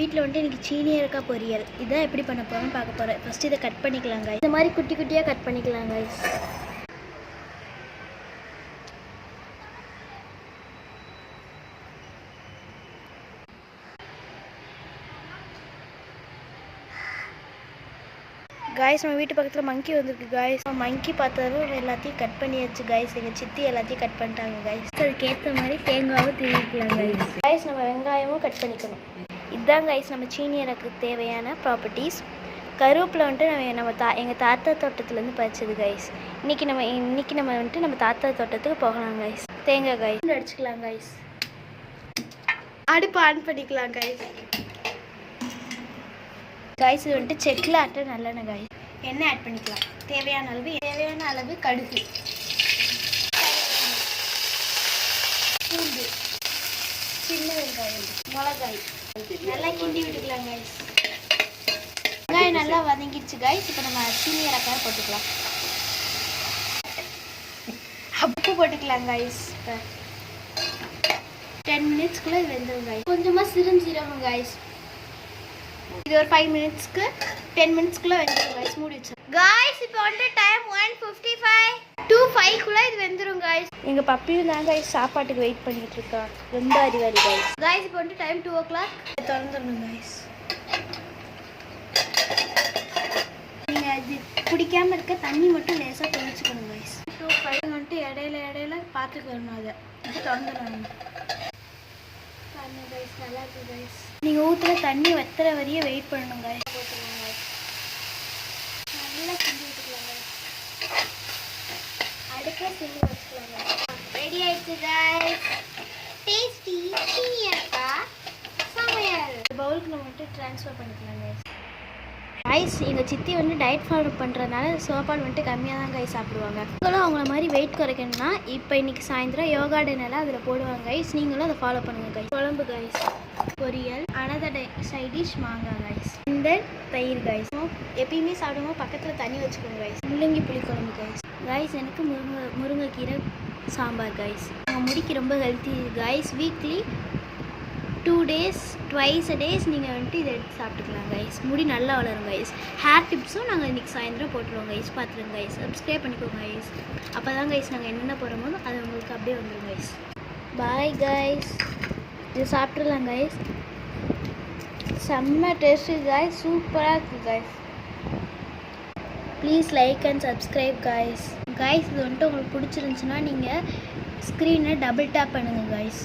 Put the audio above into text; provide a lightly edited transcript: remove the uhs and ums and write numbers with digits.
வீட்டில் வந்துட்டு எனக்கு சீனி ஏலக்காய் பொரியல் இதான் எப்படி பண்ண போகிறோம்னு பார்க்க போகிறேன். ஃபஸ்ட்டு இதை கட் பண்ணிக்கலாங்க. இந்த மாதிரி குட்டி குட்டியாக கட் பண்ணிக்கலாங்க. காய்ஸ் நம்ம வீட்டு பக்கத்தில் மங்கி வந்திருக்கு காய்ஸ். மங்கி பார்த்ததும் எல்லாத்தையும் கட் பண்ணியாச்சு காய்ஸ். எங்கள் சித்தி எல்லாத்தையும் கட் பண்ணிட்டாங்க காய்ஸ். அதுக்கேற்ற மாதிரி தேங்காவும் திருவிக்கலாம் காய்ஸ். காய்ஸ் நம்ம வெங்காயமும் கட் பண்ணிக்கணும். இதுதான் காய்ஸ் நம்ம சீனி ஏலக்காய்க்கு தேவையான ப்ராப்பர்ட்டிஸ். கருவேப்பிலை வந்துட்டு எங்கள் தாத்தா தோட்டத்துலேருந்து பறிச்சது காய்ஸ். இன்றைக்கி நம்ம வந்துட்டு நம்ம தாத்தா தோட்டத்துக்கு போகலாம் காய்ஸ். தேங்காய் காய்ஸ் அடிச்சுக்கலாம் காய்ஸ். அடுப்பு ஆன் பண்ணிக்கலாம் காய்ஸ். காய்ஸ் இது வந்துட்டு செக்கில் ஆட்ட நல்லெண்ணெய் காய்ஸ். எண்ணெய் ஆட் பண்ணிக்கலாம். தேவையான அளவு கடுகு, பூண்டு, சின்ன வெங்காயம், மிளகாய் நல்லா கிண்டி விட்டுக்கலாம் காய்ஸ். வெங்காயம் நல்லா வதங்கிடுச்சு காய்ஸ். இப்போ நம்ம சீனி ஏலக்காய் போட்டுக்கலாம். உப்பு போட்டுக்கலாம் காய்ஸ். 10 மினிட்ஸ்க்குள்ளே இது வெந்துடும் காய்ஸ். கொஞ்சமாக சிறுஞ்சீரகம் காய்ஸ். இது ஒரு 5 மினிட்ஸ்க்கு 10 மினிட்ஸ்க்குள்ளே வெந்துடும் காய்ஸ். மூடி வச்சு காய்ஸ். இப்போ வந்து டைம் 1:55 to 5க்குள்ளே இது வெந்துடும் காய்ஸ். எங்கள் பப்பியும் தான் காய்ஸ் சாப்பாட்டுக்கு வெயிட் பண்ணிட்டு இருக்கா. ரொம்ப அறிவாளி காய்ஸ். காய்ஸ் இப்போ வந்து டைம் 2 o'clock. திறந்துடணும் காய்ஸ். நீங்கள் இது குடிக்காமல் இருக்க தண்ணி மட்டும் லேசாக தெளிச்சுக்கணும் காய்ஸ். 2:05 வந்துட்டு இடையில பார்த்துக்கணும். அதை இது திறந்துடணும் காய்ஸ். நல்லா இருக்கு காய்ஸ். நீங்கள் ஊற்றுற தண்ணி வத்துற வரையும் வெயிட் பண்ணணும் காய்ஸ். போட்டுக்கலாம் காய்ஸ். நல்லா கிண்டி விட்டுக்கலாம் காய்ஸ். அடுக்க சில்லு வச்சுக்கலாம் காய்ஸ். ரெடி ஆயிடுச்சு காய்ஸ். டேஸ்டி சீனி ஏலக்காய் சமையல் பவுலுக்கு நம்ம வந்துட்டு ட்ரான்ஸ்ஃபர் பண்ணிக்கலாம் காய்ஸ். காய்ஸ் எங்கள் சித்தி வந்து டயட் ஃபாலோ பண்ணுறதுனால சாப்பாடு வந்துட்டு கம்மியாக தான் காய்ஸ் சாப்பிடுவாங்க. நீங்களும் அவங்கள மாதிரி வெயிட் குறைக்கணும்னா இப்போ இன்றைக்கி சாயந்தரம் யோகா டேனெல்லாம் அதில் போடுவாங்க காய்ஸ். நீங்களும் அதை ஃபாலோ பண்ணுங்கள் காய்ஸ். குழம்பு காய்ஸ், பொரியல், அனதர் சைட் டிஷ் மாங்காய் காய்ஸ், இந்த தயிர் காய்ஸ். எப்பயுமே சாப்பிடும்போது பக்கத்தில் தண்ணி வச்சுக்கோங்க காய்ஸ். முள்ளங்கி புளி குழம்பு காய்ஸ். காய்ஸ் எனக்கு முருங்கைக்கீரை சாம்பார் காய்ஸ். உங்கள் முடிக்கு ரொம்ப healthy guys. Weekly 2 days twice a days நீங்கள் வந்துட்டு இதை எடுத்து சாப்பிட்டுக்கலாம் கைஸ். முடி நல்லா வளரும் கைஸ். ஹேர் டிப்ஸும் நாங்கள் இன்றைக்கி சாயந்தரம் போட்டுருவோம் கைஸ். பார்த்துருங்க கைஸ். சப்ஸ்கிரைப் பண்ணிக்கோங்க கைஸ். அப்போ தான் கைஸ் நாங்கள் என்னென்ன போகிறோமோ அது உங்களுக்கு அப்படியே வந்துடும் கைஸ். Bye guys. இது சாப்பிட்றலாம் கைஸ். செம்ம டேஸ்டி கைஸ். சூப்பராக இருக்குது guys. Please like and subscribe guys. Guys இது வந்துட்டு உங்களுக்கு பிடிச்சிருந்துச்சுன்னா நீங்கள் ஸ்க்ரீனை டபுள் டேப் பண்ணுங்கள் கைஸ்.